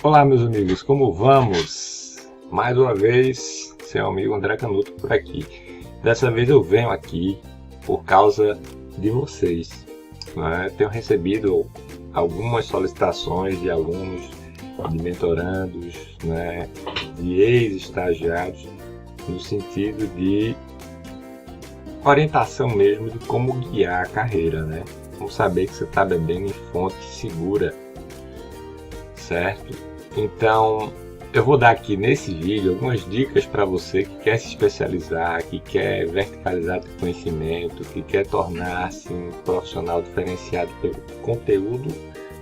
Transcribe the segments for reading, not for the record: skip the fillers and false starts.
Olá, meus amigos, como vamos? Mais uma vez, seu amigo André Canuto por aqui. Dessa vez eu venho aqui por causa de vocês, né? Tenho recebido algumas solicitações de alunos, de mentorandos, né? De ex-estagiários, no sentido de orientação mesmo de como guiar a carreira, né? Como saber que você está bebendo em fonte segura, certo? Então, eu vou dar aqui nesse vídeo algumas dicas para você que quer se especializar, que quer verticalizar seu conhecimento, que quer tornar-se um profissional diferenciado pelo conteúdo,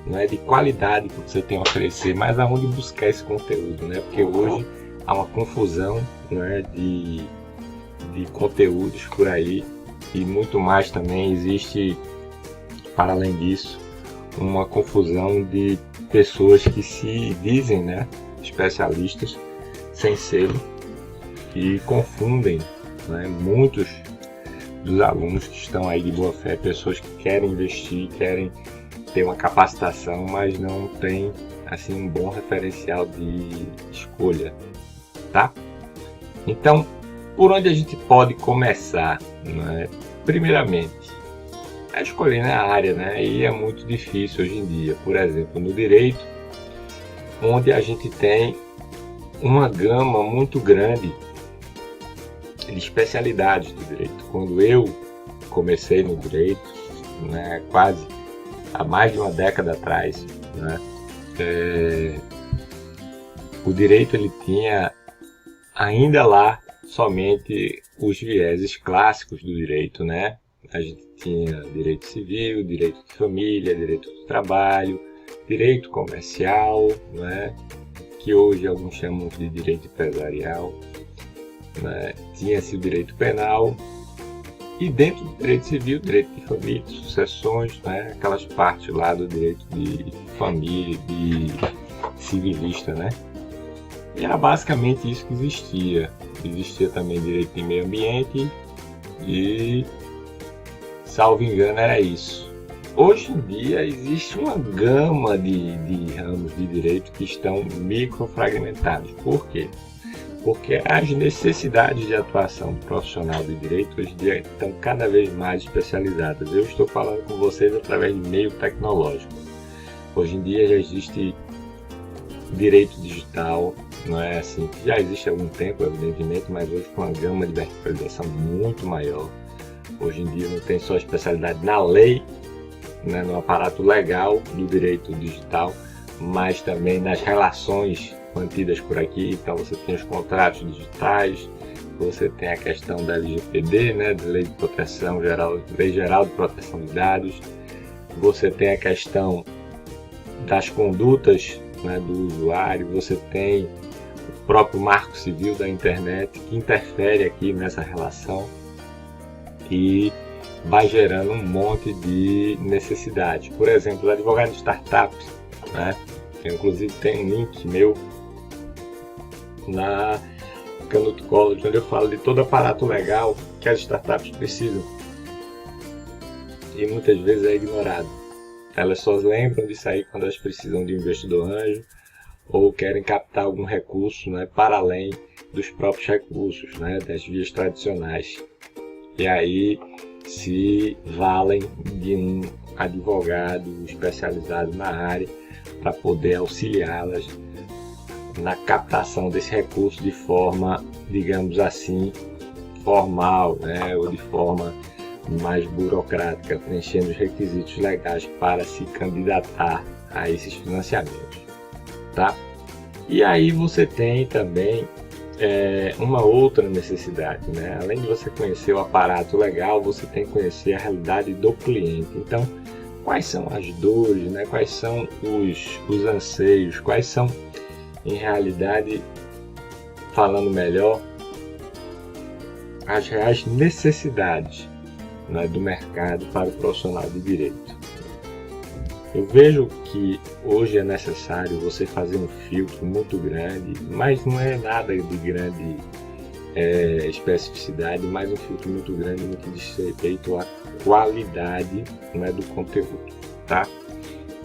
né, de qualidade que você tem a oferecer, mas aonde buscar esse conteúdo, né? Porque hoje há uma confusão, né, de conteúdos por aí e muito mais também existe, para além disso, uma confusão de pessoas que se dizem, né, especialistas sem ser e confundem, né, muitos dos alunos que estão aí de boa fé, pessoas que querem investir, querem ter uma capacitação, mas não tem assim um bom referencial de escolha, tá? Então, por onde a gente pode começar, né? Primeiramente, é escolher, né, a área, né? E é muito difícil hoje em dia. Por exemplo, no direito, onde a gente tem uma gama muito grande de especialidades do direito. Quando eu comecei no direito, né, quase há mais de uma década atrás, né, o direito ele tinha ainda lá somente os vieses clássicos do direito, né? A gente tinha direito civil, direito de família, direito do trabalho, direito comercial, né? Que hoje alguns chamam de direito empresarial, né? Tinha-se o direito penal e dentro do direito civil, direito de família, sucessões, né? Aquelas partes lá do direito de família, de civilista, né? E era basicamente isso que existia. Existia também direito de meio ambiente e, salvo engano, era isso. Hoje em dia existe uma gama de ramos de direito que estão microfragmentados. Por quê? Porque as necessidades de atuação profissional do direito hoje em dia estão cada vez mais especializadas. Eu estou falando com vocês através de meio tecnológico. Hoje em dia já existe direito digital, não é assim, que já existe há algum tempo, evidentemente, mas hoje com uma gama de verticalização muito maior. Hoje em dia não tem só especialidade na lei, né, no aparato legal do direito digital, mas também nas relações mantidas por aqui. Então você tem os contratos digitais, você tem a questão da LGPD, né, de Lei de Proteção Geral, Lei Geral de Proteção de Dados, você tem a questão das condutas, né, do usuário, você tem o próprio marco civil da internet que interfere aqui nessa relação e vai gerando um monte de necessidades. Por exemplo, os advogados de startups, né? Eu, inclusive, tem um link meu na Canuto College, onde eu falo de todo o aparato legal que as startups precisam e muitas vezes é ignorado. Elas só lembram disso aí quando elas precisam de um investidor anjo ou querem captar algum recurso, né, para além dos próprios recursos, né, das vias tradicionais. E aí se valem de um advogado especializado na área para poder auxiliá-las na captação desse recurso de forma, digamos assim, formal, né, ou de forma mais burocrática, preenchendo os requisitos legais para se candidatar a esses financiamentos, tá? E aí você tem também uma outra necessidade, né? Além de você conhecer o aparato legal, você tem que conhecer a realidade do cliente. Então, quais são as dores, né? Quais são os anseios, quais são, em realidade, falando melhor, as reais necessidades, né, do mercado para o profissional de direito. Eu vejo que hoje é necessário você fazer um filtro muito grande, mas não é nada de grande especificidade, mas um filtro muito grande no que diz respeito à qualidade, né, do conteúdo, tá?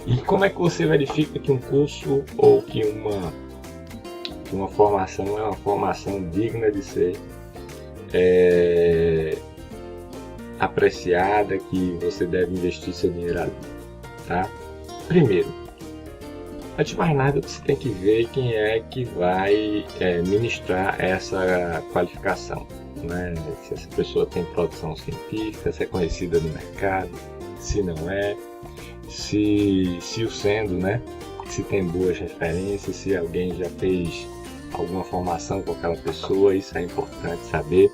E como é que você verifica que um curso ou que uma formação é uma formação digna de ser apreciada, que você deve investir seu dinheiro ali, tá? Primeiro, antes de mais nada, você tem que ver quem é que vai ministrar essa qualificação, né? Se essa pessoa tem produção científica, se é conhecida no mercado, se não é, se o sendo, né? Se tem boas referências, se alguém já fez alguma formação com aquela pessoa, isso é importante saber.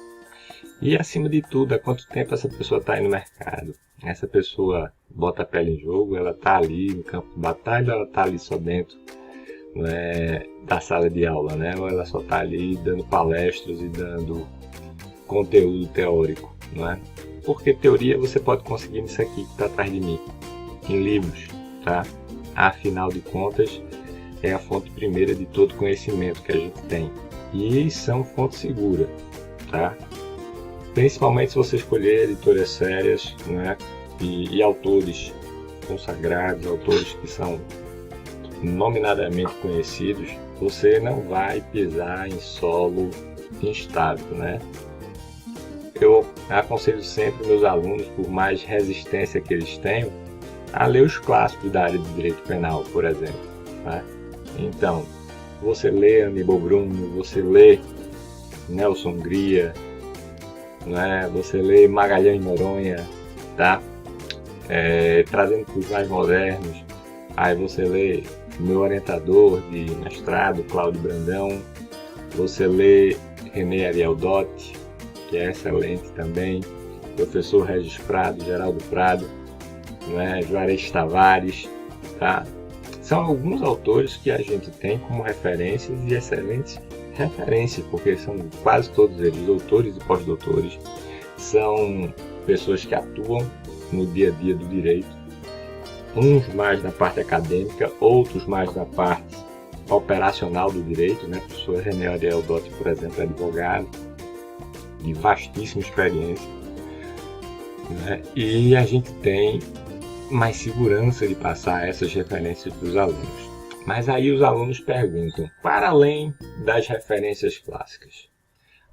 E acima de tudo, há quanto tempo essa pessoa está aí no mercado? Essa pessoa bota a pele em jogo, ela está ali no campo de batalha, ela está ali só dentro, né, da sala de aula, né? Ou ela só está ali dando palestras e dando conteúdo teórico, não é? Porque teoria você pode conseguir nisso aqui que está atrás de mim, em livros, tá? Afinal de contas, é a fonte primeira de todo conhecimento que a gente tem. E são fontes seguras, tá? Principalmente se você escolher editoras sérias, né? E autores consagrados, autores que são nominadamente conhecidos, você não vai pisar em solo instável, né? Eu aconselho sempre meus alunos, por mais resistência que eles tenham, a ler os clássicos da área de direito penal, por exemplo, tá? Então, você lê Aníbal Bruno, você lê Nelson Gria, né? Você lê Magalhães Noronha, tá? Trazendo para os mais modernos, aí você lê meu orientador de mestrado, Cláudio Brandão, você lê René Ariel Dotti, que é excelente também, professor Regis Prado, Geraldo Prado, né? Juarez Tavares, tá? São alguns autores que a gente tem como referências e excelentes referências, porque são quase todos eles doutores e pós-doutores, são pessoas que atuam no dia a dia do direito, uns mais na parte acadêmica, outros mais na parte operacional do direito, né? O professor René Ariel Dotti, por exemplo, é advogado de vastíssima experiência, né? E a gente tem mais segurança de passar essas referências para os alunos. Mas aí os alunos perguntam, para além das referências clássicas,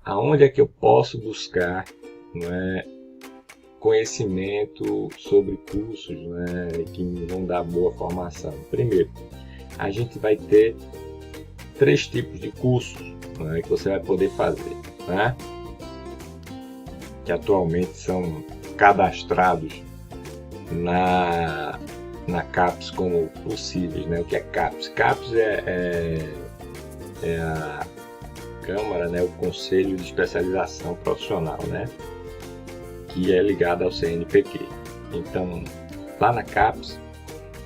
aonde é que eu posso buscar, né, conhecimento sobre cursos, né, que me vão dar boa formação? Primeiro, a gente vai ter 3 tipos de cursos, né, que você vai poder fazer, né, que atualmente são cadastrados na CAPES como possíveis, né? O que é CAPES? CAPES é a Câmara, né? O Conselho de Especialização Profissional, né? Que é ligado ao CNPq. Então, lá na CAPES,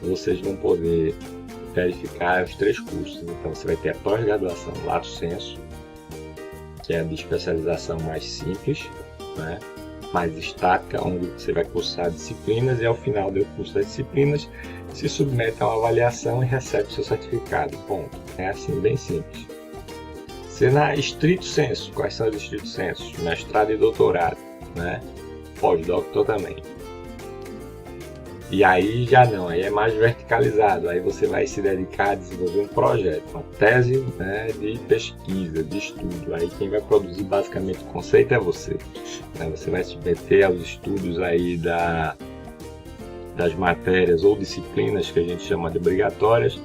vocês vão poder verificar os 3 cursos. Então, você vai ter a pós-graduação Lato Sensu, que é a de especialização mais simples, né? Mais estática, onde você vai cursar disciplinas e ao final do curso das disciplinas se submete a uma avaliação e recebe seu certificado. Ponto. É assim, bem simples. Se na estrito sensu, quais são os estritos sensus? Mestrado e doutorado, né? Pós-doutor também. E aí já não, aí é mais verticalizado, aí você vai se dedicar a desenvolver um projeto, uma tese, né, de pesquisa, de estudo. Aí quem vai produzir basicamente o conceito é você, né? Você vai se meter aos estudos aí das matérias ou disciplinas que a gente chama de obrigatórias.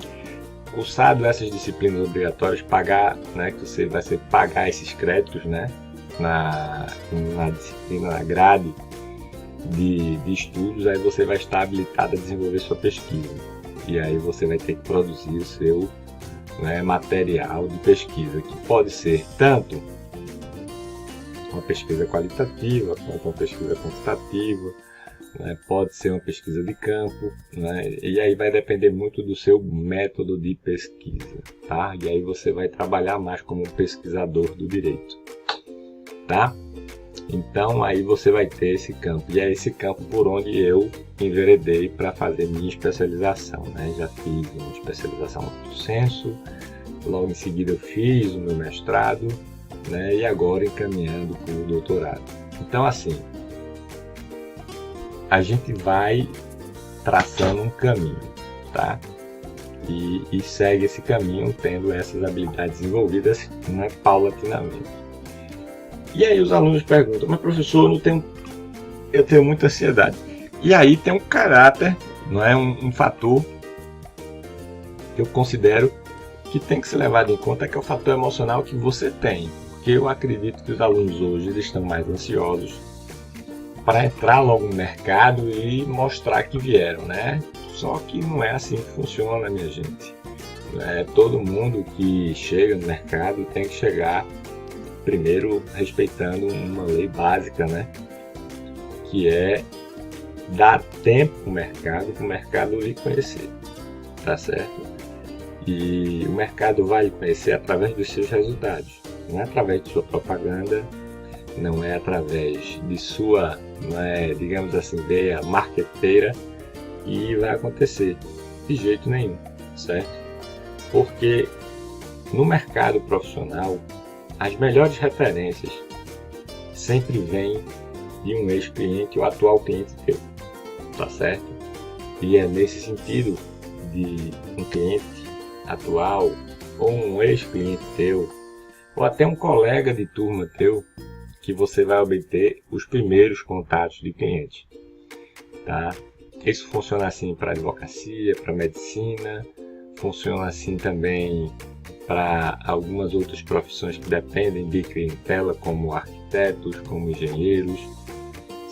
Cursado essas disciplinas obrigatórias, pagar, né, que você vai pagar esses créditos, né, na disciplina, na grade de estudos, aí você vai estar habilitado a desenvolver sua pesquisa. E aí você vai ter que produzir o seu, né, material de pesquisa, que pode ser tanto uma pesquisa qualitativa quanto uma pesquisa quantitativa, né, pode ser uma pesquisa de campo, né, e aí vai depender muito do seu método de pesquisa, tá? E aí você vai trabalhar mais como um pesquisador do direito, tá? Então aí você vai ter esse campo, e é esse campo por onde eu enveredei para fazer minha especialização, né? Já fiz uma especialização no senso, logo em seguida eu fiz o meu mestrado, né? E agora encaminhando para o doutorado. Então assim, a gente vai traçando um caminho, tá? E segue esse caminho tendo essas habilidades desenvolvidas, né, paulatinamente. E aí os alunos perguntam, mas professor, eu tenho muita ansiedade. E aí tem um caráter, não é, um fator que eu considero que tem que ser levado em conta, que é o fator emocional que você tem. Porque eu acredito que os alunos hoje eles estão mais ansiosos para entrar logo no mercado e mostrar que vieram, né? Só que não é assim que funciona, minha gente. Todo mundo que chega no mercado tem que chegar primeiro respeitando uma lei básica, né? Que é dar tempo para o mercado lhe conhecer, tá certo? E o mercado vai lhe conhecer através dos seus resultados, não é através de sua propaganda, não é através de sua, digamos assim, ideia marqueteira, e vai acontecer de jeito nenhum, certo? Porque no mercado profissional, as melhores referências sempre vêm de um ex-cliente ou atual cliente teu, tá certo? E é nesse sentido de um cliente atual ou um ex-cliente teu ou até um colega de turma teu que você vai obter os primeiros contatos de cliente, tá? Isso funciona assim para advocacia, para medicina, funciona assim também para algumas outras profissões que dependem de clientela, como arquitetos, como engenheiros,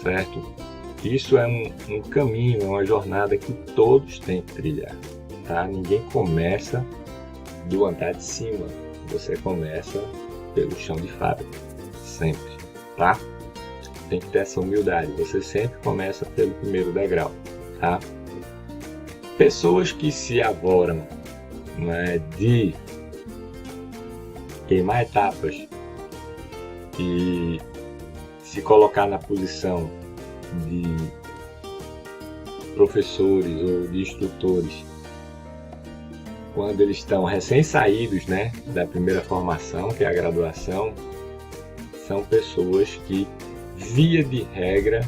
certo? Isso é um caminho, é uma jornada que todos têm que trilhar, tá? Ninguém começa do andar de cima, você começa pelo chão de fábrica, sempre, tá? Tem que ter essa humildade, você sempre começa pelo primeiro degrau, tá? Pessoas que se avoram, de queimar etapas e se colocar na posição de professores ou de instrutores quando eles estão recém-saídos, né, da primeira formação, que é a graduação, são pessoas que, via de regra,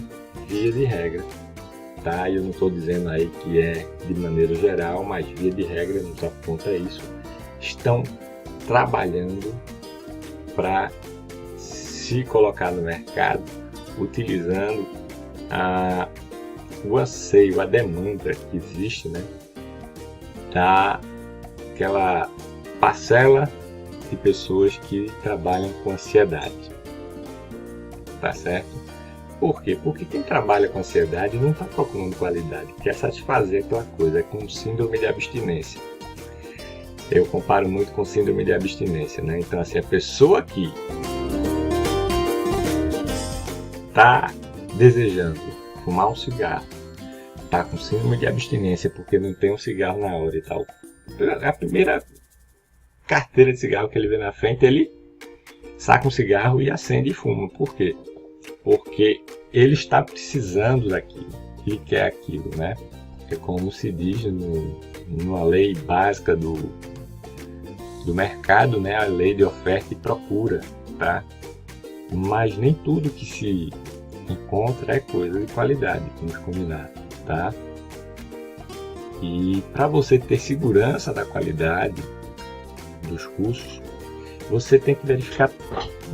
tá? Eu não estou dizendo aí que é de maneira geral, mas via de regra nos aponta isso, estão trabalhando para se colocar no mercado, utilizando o anseio, a demanda que existe, né, daquela parcela de pessoas que trabalham com ansiedade, tá certo? Por quê? Porque quem trabalha com ansiedade não está procurando qualidade, quer satisfazer aquela coisa, é com síndrome de abstinência. Eu comparo muito com síndrome de abstinência, né? Então, assim, a pessoa que está desejando fumar um cigarro, está com síndrome de abstinência porque não tem um cigarro na hora e tal, a primeira carteira de cigarro que ele vê na frente, ele saca um cigarro e acende e fuma. Por quê? Porque ele está precisando daquilo, ele quer aquilo, né? É como se diz numa lei básica do mercado, né? A lei de oferta e procura, tá? Mas nem tudo que se encontra é coisa de qualidade, vamos combinar, tá? E para você ter segurança da qualidade dos cursos, você tem que verificar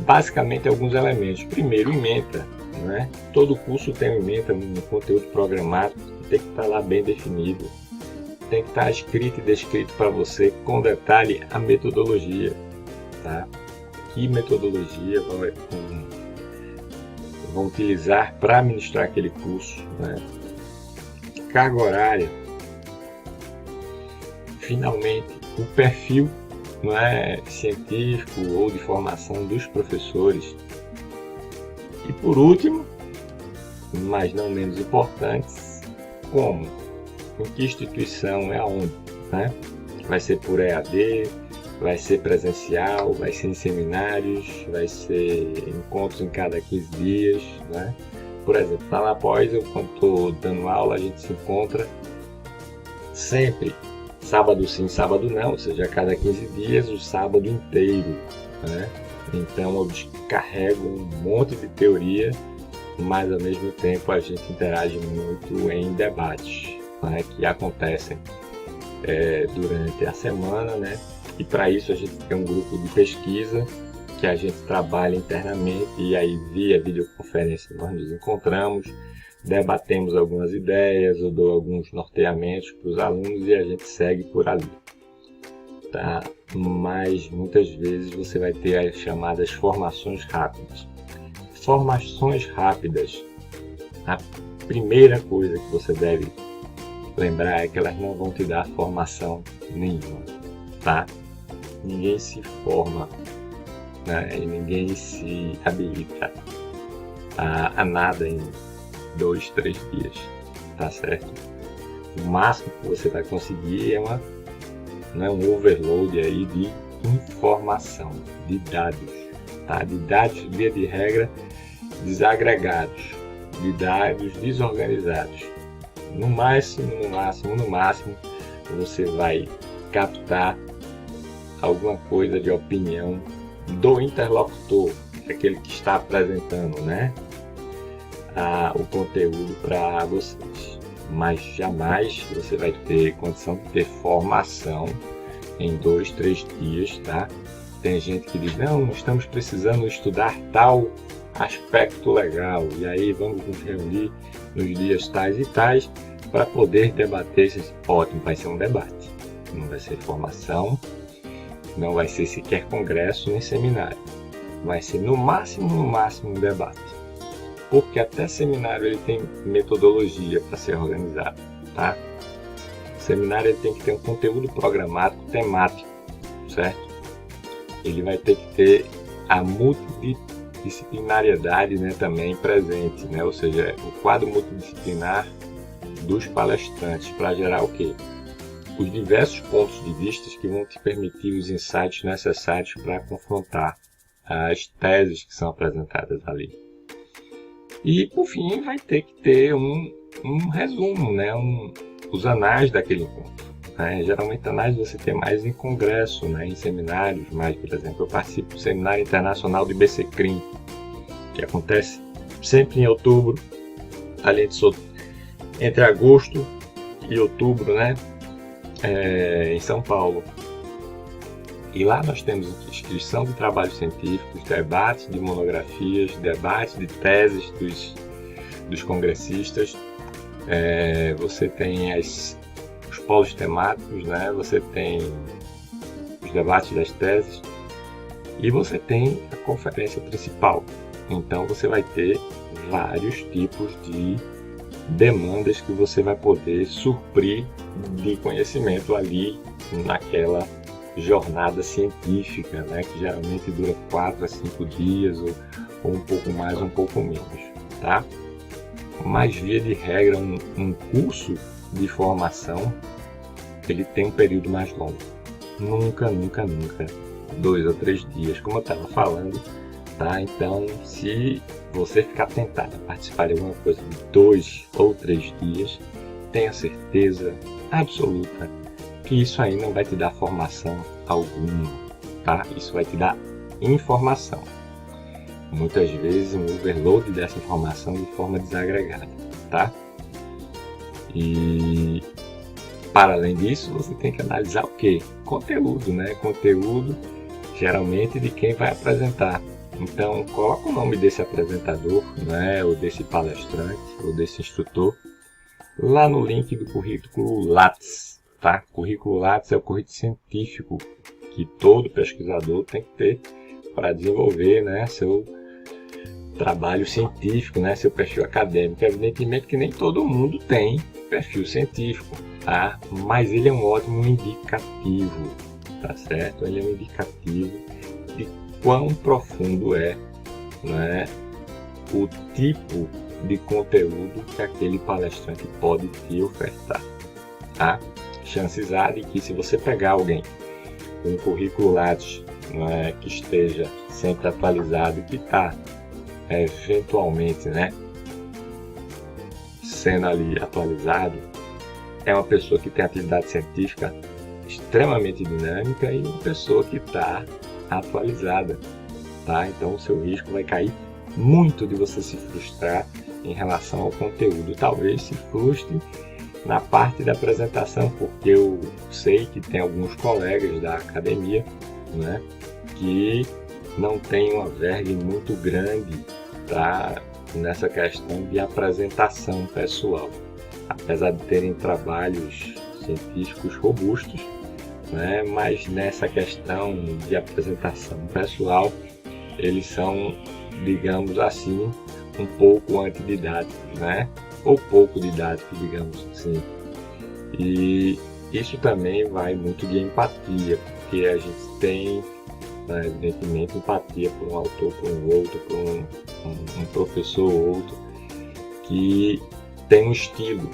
basicamente alguns elementos. Primeiro, ementa, né? Todo curso tem uma ementa, um conteúdo programado, tem que estar lá bem definido, tem que estar escrito e descrito para você com detalhe a metodologia, tá? Que metodologia vão utilizar para ministrar aquele curso, né? Carga horária, finalmente o perfil, não é, científico ou de formação dos professores. E por último, mas não menos importante, como? Em que instituição é aonde? Né? Vai ser por EAD, vai ser presencial, vai ser em seminários, vai ser encontros em cada 15 dias. Né? Por exemplo, lá na pós, eu quando estou dando aula, a gente se encontra sempre. Sábado sim, sábado não, ou seja, a cada 15 dias, o sábado inteiro, né? Então eu descarrego um monte de teoria, mas ao mesmo tempo a gente interage muito em debates, né, que acontecem durante a semana, né? E para isso a gente tem um grupo de pesquisa que a gente trabalha internamente e aí via videoconferência nós nos encontramos, debatemos algumas ideias, eu dou alguns norteamentos para os alunos e a gente segue por ali. Tá? Mas muitas vezes você vai ter as chamadas formações rápidas. Formações rápidas, a primeira coisa que você deve lembrar é que elas não vão te dar formação nenhuma, tá? Ninguém se forma, né? E ninguém se habilita a nada em 2, 3 dias, tá certo? O máximo que você vai conseguir é um overload aí de informação, de dados, tá? De dados, via de regra, desagregados, de dados desorganizados. No máximo, você vai captar alguma coisa de opinião do interlocutor, aquele que está apresentando, né? O conteúdo para vocês. Mas jamais você vai ter condição de ter formação em 2, 3 dias, tá? Tem gente que diz, não, estamos precisando estudar tal aspecto legal, e aí vamos nos reunir nos dias tais e tais para poder debater esse. Ótimo, vai ser um debate, não vai ser formação, não vai ser sequer congresso nem seminário, vai ser no máximo um debate, porque até seminário ele tem metodologia para ser organizado, tá? O seminário ele tem que ter um conteúdo programático temático, certo? Ele vai ter que ter a multidisciplinariedade, né, também presente, né? Ou seja, o quadro multidisciplinar dos palestrantes para gerar o quê? Os diversos pontos de vista que vão te permitir os insights necessários para confrontar as teses que são apresentadas ali. E, por fim, vai ter que ter um resumo, né? Os anais daquele encontro. Né? Geralmente, anais você tem mais em congresso, né? Em seminários, mas, por exemplo, eu participo do Seminário Internacional do IBCCRIM, que acontece sempre em outubro, ali entre agosto e outubro, né? Em São Paulo. E lá nós temos inscrição de trabalhos científicos, debates de monografias, debates de teses dos congressistas. Você tem os polos temáticos, né? Você tem os debates das teses e você tem a conferência principal. Então você vai ter vários tipos de demandas que você vai poder suprir de conhecimento ali naquela jornada científica, né, que geralmente dura 4 a 5 dias ou um pouco mais, um pouco menos, tá? Mas via de regra, um curso de formação ele tem um período mais longo. Nunca 2 ou 3 dias, como eu estava falando, tá? Então, se você ficar tentado a participar de alguma coisa de 2 ou 3 dias, tenha certeza absoluta que isso aí não vai te dar formação alguma, tá? Isso vai te dar informação. Muitas vezes um overload dessa informação de forma desagregada, tá? E para além disso, você tem que analisar o quê? Conteúdo, né? Conteúdo geralmente de quem vai apresentar. Então, coloca o nome desse apresentador, né? Ou desse palestrante, ou desse instrutor, lá no link do currículo Lattes, tá? Currículo Lattes é o currículo científico que todo pesquisador tem que ter para desenvolver, né, seu trabalho científico, né, seu perfil acadêmico. Evidentemente que nem todo mundo tem perfil científico, tá? Mas ele é um ótimo indicativo, tá certo? Ele é um indicativo de quão profundo é, né, o tipo de conteúdo que aquele palestrante pode te ofertar, tá? Chances há de que, se você pegar alguém com um currículo Lattes, né, que esteja sempre atualizado, que está eventualmente, né, sendo ali atualizado, é uma pessoa que tem atividade científica extremamente dinâmica e uma pessoa que está atualizada, tá? Então o seu risco vai cair muito de você se frustrar em relação ao conteúdo. Talvez se frustre na parte da apresentação, porque eu sei que tem alguns colegas da academia, né, que não tem uma verve muito grande nessa questão de apresentação pessoal. Apesar de terem trabalhos científicos robustos, né, mas nessa questão de apresentação pessoal, eles são, digamos assim, um pouco antididáticos, né, ou pouco didáticos, digamos assim. E isso também vai muito de empatia, porque a gente tem, né, evidentemente, empatia por um autor, por um outro, por um professor ou outro, que tem um estilo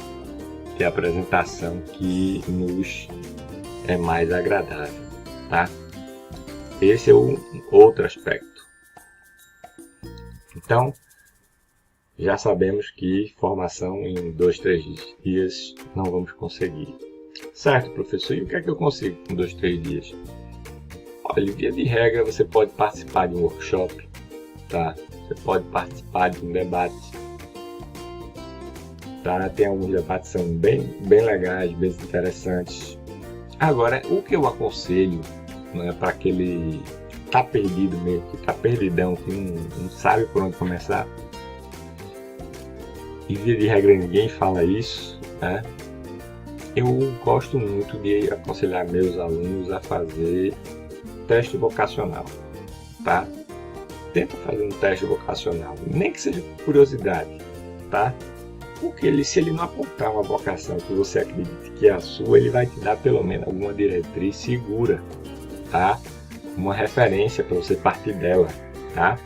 de apresentação que nos é mais agradável, tá? Esse é um outro aspecto. Então, já sabemos que formação em 2, 3 dias não vamos conseguir. Certo, professor, e o que é que eu consigo com 2, 3 dias? Olha, via de regra, você pode participar de um workshop, tá? Você pode participar de um debate, tá? Tem alguns debates que são bem legais, bem interessantes. Agora, o que eu aconselho, né, para aquele que tá perdido mesmo, que tá perdidão, que não sabe por onde começar, e via de regra ninguém fala isso, né? Eu gosto muito de aconselhar meus alunos a fazer teste vocacional, tá? Tenta fazer um teste vocacional, nem que seja por curiosidade, tá? Porque se ele não apontar uma vocação que você acredite que é a sua, ele vai te dar pelo menos alguma diretriz segura, tá? Uma referência para você partir dela, tá?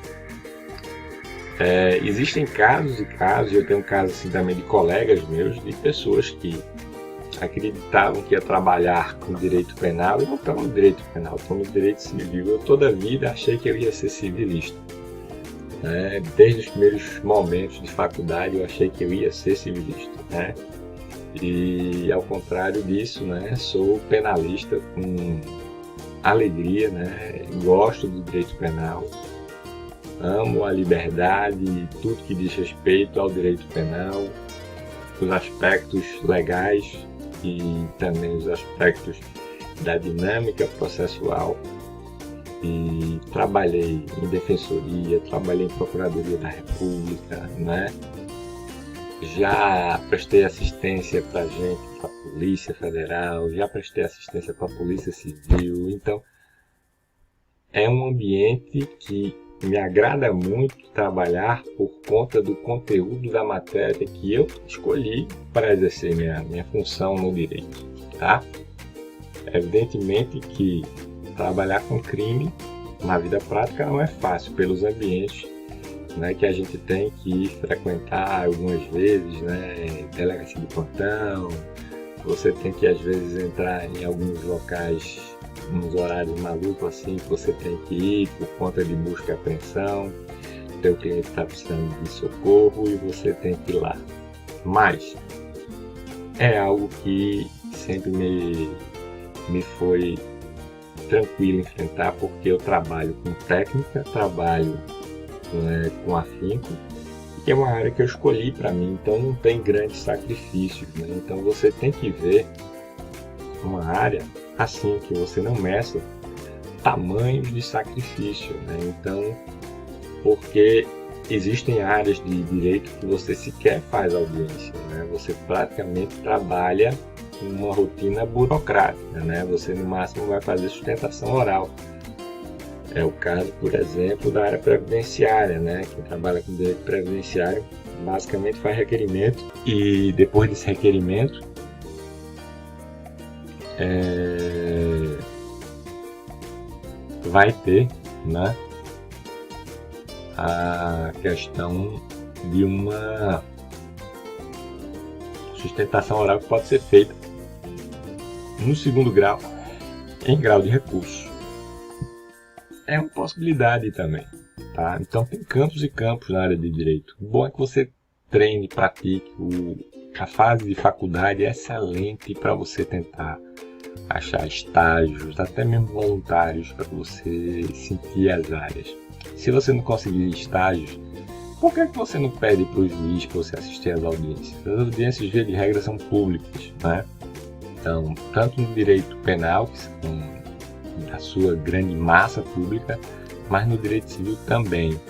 Existem casos e casos, eu tenho casos assim também de colegas meus, de pessoas que acreditavam que ia trabalhar com direito penal e não estão no direito penal, estão no direito civil. Eu toda a vida achei que eu ia ser civilista. Desde os primeiros momentos de faculdade eu achei que eu ia ser civilista, né? E ao contrário disso, né, sou penalista com alegria, né? Gosto do direito penal, amo a liberdade e tudo que diz respeito ao direito penal, os aspectos legais e também os aspectos da dinâmica processual. E trabalhei em defensoria, trabalhei em procuradoria da República, né? Já prestei assistência para gente, para a Polícia Federal, já prestei assistência para a Polícia Civil. Então, é um ambiente que me agrada muito trabalhar por conta do conteúdo da matéria que eu escolhi para exercer minha função no direito, tá? Evidentemente que trabalhar com crime na vida prática não é fácil pelos ambientes, né, que a gente tem que frequentar algumas vezes, né, delegacia de plantão, você tem que às vezes entrar em alguns locais, nos horários malucos assim, que você tem que ir por conta de busca e apreensão, o teu cliente está precisando de socorro e você tem que ir lá. Mas é algo que sempre me foi tranquilo enfrentar, porque eu trabalho com técnica, trabalho com afinco, que é uma área que eu escolhi para mim, então não tem grandes sacrifícios, né? Então você tem que ver uma área assim, que você não meça tamanhos de sacrifício, né? Então, porque existem áreas de direito que você sequer faz audiência, né? Você praticamente trabalha uma rotina burocrática, né? Você no máximo vai fazer sustentação oral. É o caso, por exemplo, da área previdenciária, né? Quem trabalha com direito previdenciário basicamente faz requerimento e depois desse requerimento vai ter, né, a questão de uma sustentação oral que pode ser feita no segundo grau, em grau de recurso. É uma possibilidade também, tá? Então tem campos e campos na área de direito. O bom é que você treine, pratique. A fase de faculdade é excelente para você tentar achar estágios, até mesmo voluntários, para você sentir as áreas. Se você não conseguir estágios, por que você não pede para o juiz para você assistir às audiências? As audiências, via de regra, são públicas, né? Então, tanto no direito penal, que são da sua grande massa pública, mas no direito civil também.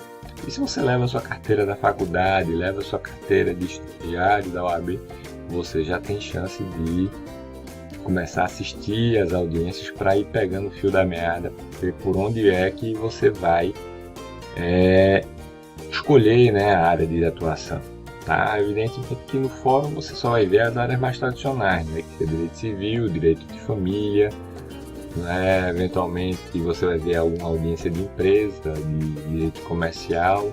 E se você leva a sua carteira da faculdade, leva a sua carteira de estagiário da OAB, você já tem chance de começar a assistir às audiências para ir pegando o fio da meada, ver por onde é que você vai escolher, né, a área de atuação. Tá? Evidentemente que no fórum você só vai ver as áreas mais tradicionais, né, que é direito civil, direito de família, né, eventualmente você vai ver alguma audiência de empresa, de direito comercial,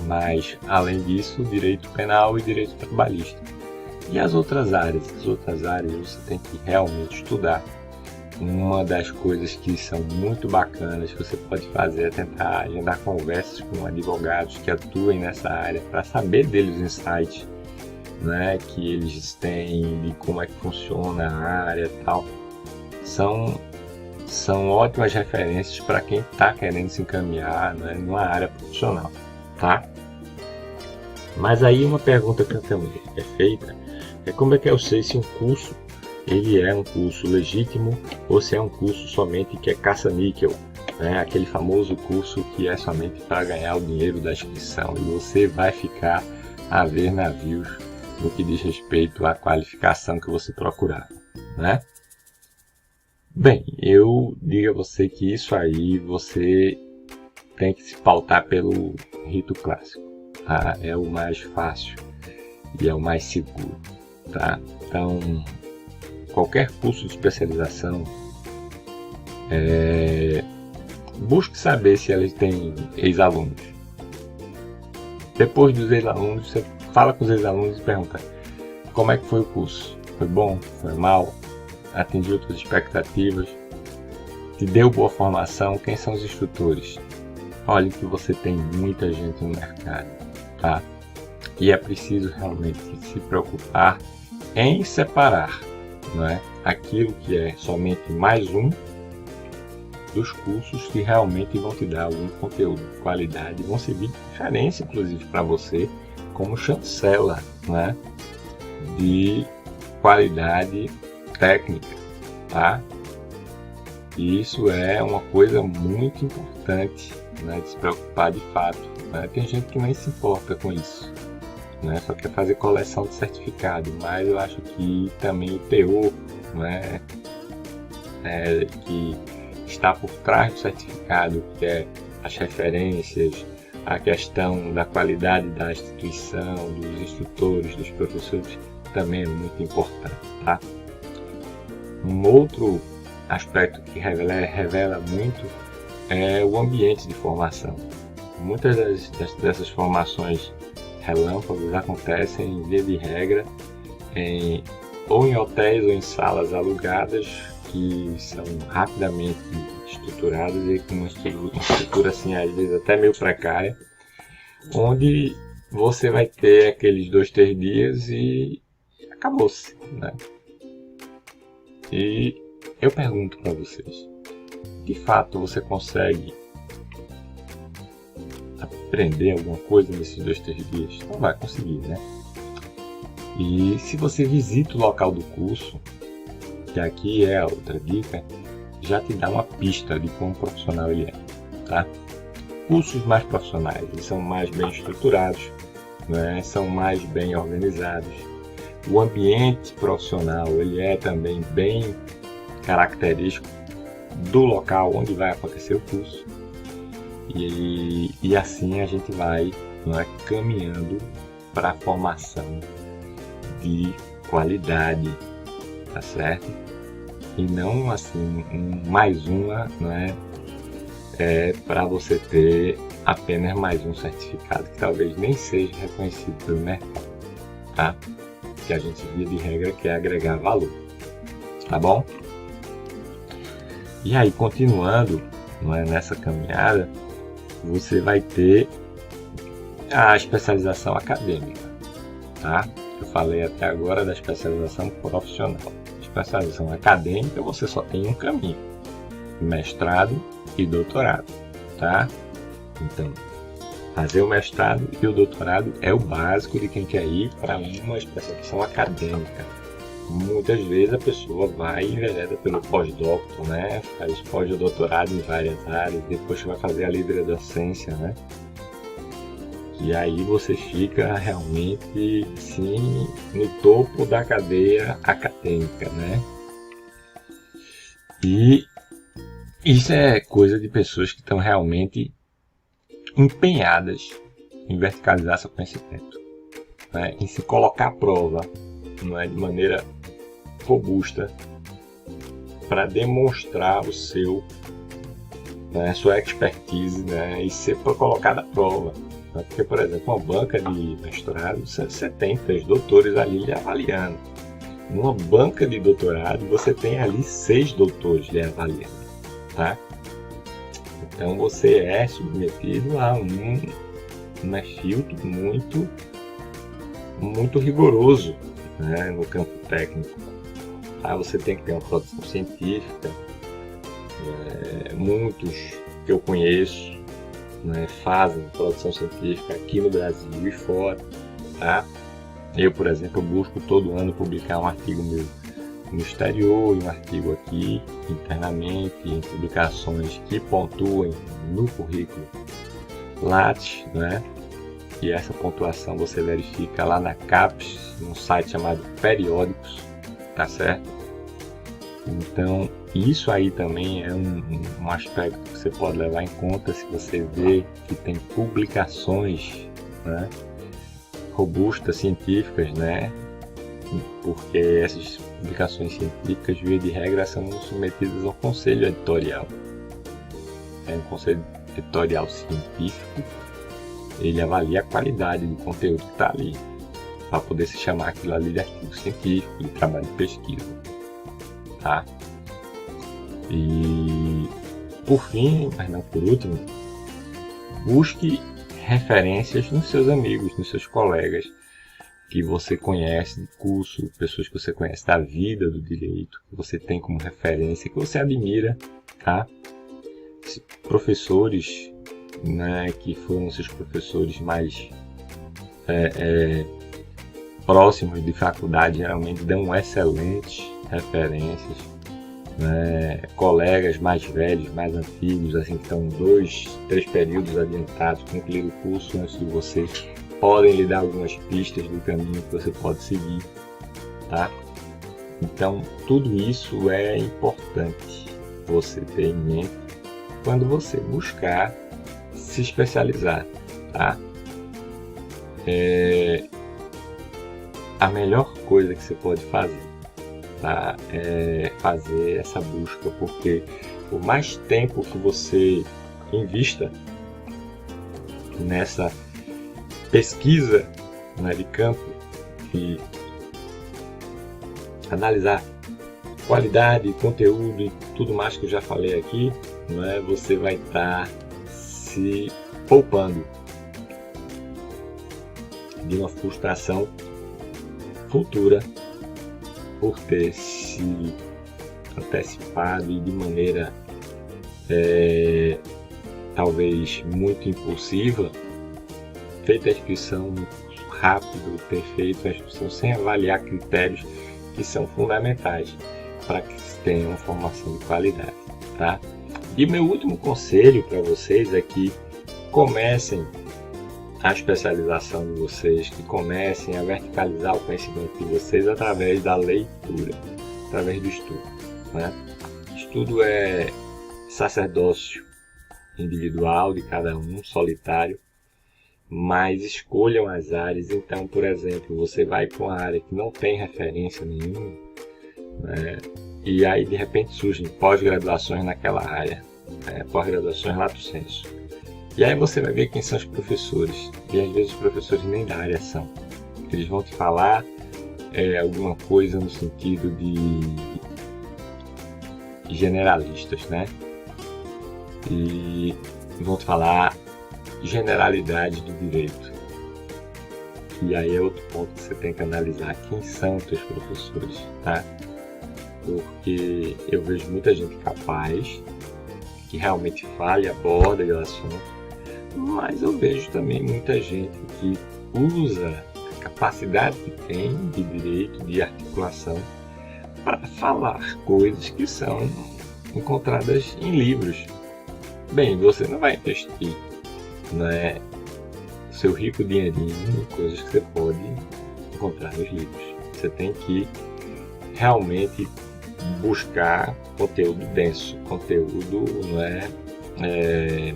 mas além disso, direito penal e direito trabalhista. E as outras áreas? As outras áreas você tem que realmente estudar. Uma das coisas que são muito bacanas que você pode fazer é tentar agendar conversas com advogados que atuem nessa área para saber deles os insights, né, que eles têm de como é que funciona a área e tal. São ótimas referências para quem está querendo se encaminhar, né, numa área profissional, tá? Mas aí uma pergunta que também é feita é como é que eu sei se um curso ele é um curso legítimo ou se é um curso somente que é caça-níquel, né? Aquele famoso curso que é somente para ganhar o dinheiro da inscrição e você vai ficar a ver navios no que diz respeito à qualificação que você procurar, né? Bem, eu digo a você que isso aí você tem que se pautar pelo rito clássico, tá? É o mais fácil e é o mais seguro, tá? Então, qualquer curso de especialização, busque saber se eles têm ex-alunos. Depois dos ex-alunos, você fala com os ex-alunos e pergunta como é que foi o curso. Foi bom? Foi mal? Atingiu suas expectativas? Te deu boa formação? Quem são os instrutores? Olha que você tem muita gente no mercado, tá? E é preciso realmente se preocupar em separar, não é, aquilo que é somente mais um dos cursos que realmente vão te dar algum conteúdo de qualidade, vão servir de referência, inclusive, para você como chancela, né, de qualidade técnica, tá? E isso é uma coisa muito importante, né, de se preocupar de fato, né? Tem gente que nem se importa com isso, né? Só quer fazer coleção de certificado, mas eu acho que também o teor, né, que está por trás do certificado, que é as referências, a questão da qualidade da instituição, dos instrutores, dos professores, também é muito importante, tá? Um outro aspecto que revela muito é o ambiente de formação. Muitas dessas formações relâmpagos acontecem, via de regra, ou em hotéis ou em salas alugadas, que são rapidamente estruturadas e com uma estrutura assim, às vezes até meio precária, onde você vai ter aqueles 2-3 dias e acabou-se, né? E eu pergunto para vocês, de fato você consegue aprender alguma coisa nesses 2-3 dias? Não vai conseguir, né? E se você visita o local do curso, que aqui é a outra dica, já te dá uma pista de como profissional ele é, tá? Cursos mais profissionais, eles são mais bem estruturados, né? São mais bem organizados. O ambiente profissional, ele é também bem característico do local onde vai acontecer o curso. E assim a gente vai, né, caminhando para a formação de qualidade, tá certo? E não assim mais uma, né, para você ter apenas mais um certificado que talvez nem seja reconhecido pelo mercado, tá? Que a gente via de regra quer agregar valor, tá bom? E aí, continuando, né, nessa caminhada, você vai ter a especialização acadêmica, tá? Eu falei até agora da especialização profissional. Especialização acadêmica, você só tem um caminho: mestrado e doutorado, tá? Então, Fazer o mestrado e o doutorado é o básico de quem quer ir para uma especialização acadêmica. Muitas vezes a pessoa vai e envereda pelo pós-doutor, né? Faz pós-doutorado em várias áreas, depois vai fazer a livre docência, né? E aí você fica realmente, sim, no topo da cadeia acadêmica, né? E isso é coisa de pessoas que estão realmente empenhadas em verticalizar seu conhecimento, né? Em se colocar à prova, não é, de maneira robusta, para demonstrar o seu, né, sua expertise, né, e ser colocado à prova. Né? Porque, por exemplo, uma banca de mestrado, você tem 3 doutores ali lhe avaliando. Numa banca de doutorado, você tem ali 6 doutores lhe avaliando. Tá? Então você é submetido a um filtro muito rigoroso, né, no campo técnico. Tá? Você tem que ter uma produção científica. Muitos que eu conheço, né, fazem produção científica aqui no Brasil e fora. Tá? Eu, por exemplo, busco todo ano publicar um artigo meu no exterior e um artigo aqui internamente, em publicações que pontuem no currículo Lattes, né? E essa pontuação você verifica lá na CAPES, num site chamado Periódicos, tá certo? Então, isso aí também é um aspecto que você pode levar em conta se você vê que tem publicações, né, robustas, científicas, né? Porque essas publicações científicas, via de regra, são submetidas ao conselho editorial. É um conselho editorial científico, ele avalia a qualidade do conteúdo que está ali, para poder se chamar aquilo ali de artigo científico, de trabalho de pesquisa. Tá? E, por fim, mas não por último, busque referências nos seus amigos, nos seus colegas, que você conhece de curso, pessoas que você conhece da vida do direito, que você tem como referência, que você admira, tá? Professores, né, que foram seus professores mais próximos de faculdade, geralmente dão excelentes referências, né? Colegas mais velhos, mais antigos, assim, que estão 2, 3 períodos adiantados, concluíram o curso antes de você, podem lhe dar algumas pistas do caminho que você pode seguir, tá? Então, tudo isso é importante você ter em mente quando você buscar se especializar, tá? A melhor coisa que você pode fazer, tá, é fazer essa busca, porque por mais tempo que você invista nessa pesquisa, né, de campo e analisar qualidade, conteúdo e tudo mais que eu já falei aqui, né, você vai estar se poupando de uma frustração futura por ter se antecipado e de maneira talvez muito impulsiva, feito a inscrição muito rápido, ter feito a inscrição sem avaliar critérios que são fundamentais para que se tenha uma formação de qualidade, tá? E meu último conselho para vocês é que comecem a especialização de vocês, que comecem a verticalizar o conhecimento de vocês através da leitura, através do estudo, né? Estudo é sacerdócio individual de cada um, solitário, mas escolham as áreas. Então, por exemplo, você vai para uma área que não tem referência nenhuma, né? E aí de repente surgem pós-graduações naquela área, pós-graduações lato sensu. E aí você vai ver quem são os professores, e às vezes os professores nem da área são. Eles vão te falar alguma coisa no sentido de generalistas, né? E vão te falar generalidades do direito. E aí é outro ponto que você tem que analisar: quem são os teus professores, tá? Porque eu vejo muita gente capaz, que realmente fala e aborda o assunto, mas eu vejo também muita gente que usa a capacidade que tem de direito, de articulação, para falar coisas que são encontradas em livros. Bem, você não vai investir, né, seu rico dinheirinho em coisas que você pode encontrar nos livros. Você tem que realmente buscar conteúdo denso, conteúdo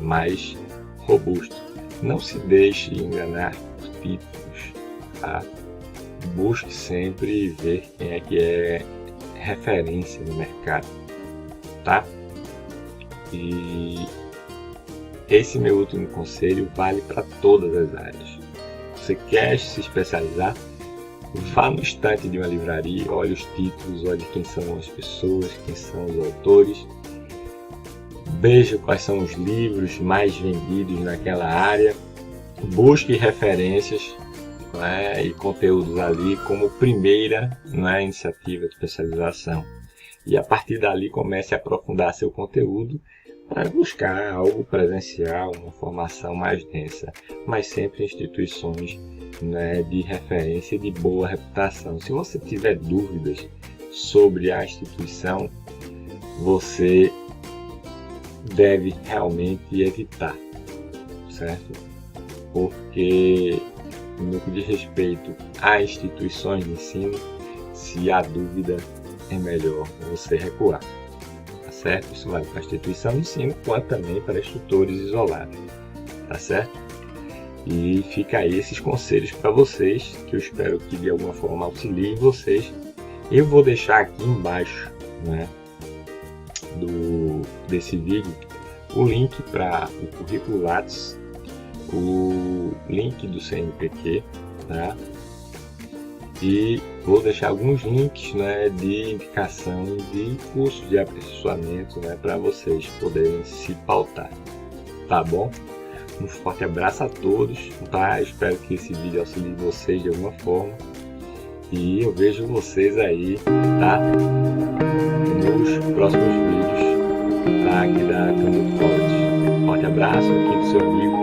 mais robusto. Não se deixe enganar por títulos, tá? Busque sempre ver quem é que é referência no mercado, tá? E esse meu último conselho vale para todas as áreas. Você quer se especializar? Vá no estante de uma livraria, olhe os títulos, olhe quem são as pessoas, quem são os autores, veja quais são os livros mais vendidos naquela área, busque referências, e conteúdos ali como primeira iniciativa de especialização. E a partir dali comece a aprofundar seu conteúdo para buscar algo presencial, uma formação mais densa, mas sempre em instituições de referência de boa reputação. Se você tiver dúvidas sobre a instituição, você deve realmente evitar, certo? Porque no que diz respeito a instituições de ensino, se há dúvida, é melhor você recuar, tá certo? Isso vale para a instituição de ensino, quanto também para instrutores isolados, tá certo? E fica aí esses conselhos para vocês, que eu espero que de alguma forma auxiliem vocês. Eu vou deixar aqui embaixo, desse vídeo, o link para o currículo Lattes, o link do CNPq, tá? E vou deixar alguns links de indicação de cursos de aperfeiçoamento para vocês poderem se pautar, tá bom? Um forte abraço a todos, tá? Espero que esse vídeo auxilie vocês de alguma forma e eu vejo vocês aí, tá? Nos próximos vídeos, tá? Aqui da Canuto College. Forte abraço aqui do seu amigo,